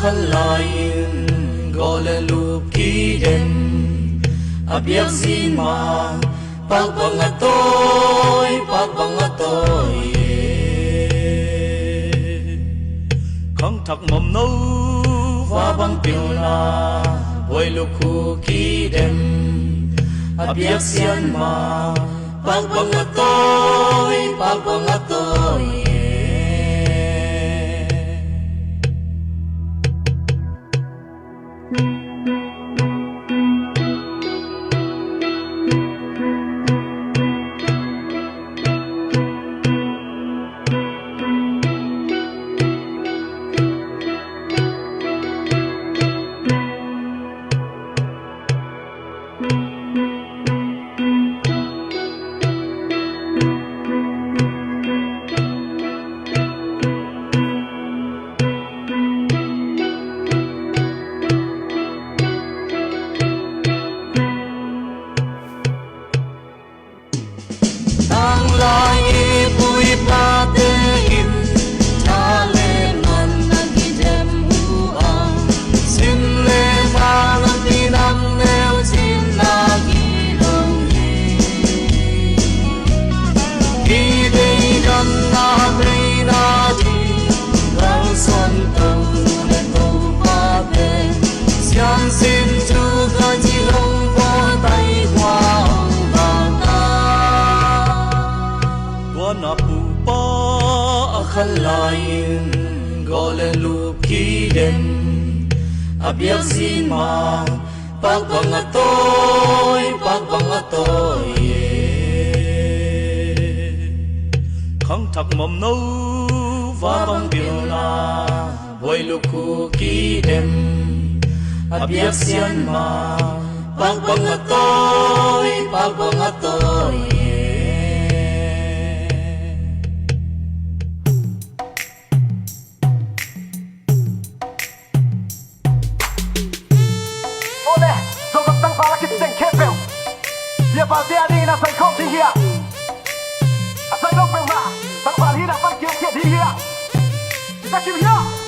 khăn lain gole lup ki dem abiak sin ma pagbangatoy khang thak mom no va bang piu na boy lu khu ki dem abiak sian ma pagbangatoy khăn lain gole lup ki dem abiak sin ma pagbangatoy khang thak mom no va bang piu na boy lu khu ki dem abiak sian ma pagbangatoy Dia pasti ada yang nak kau tinggi. Asal kau pernah, tak pernah hidup pakai dia. Kita cium dia.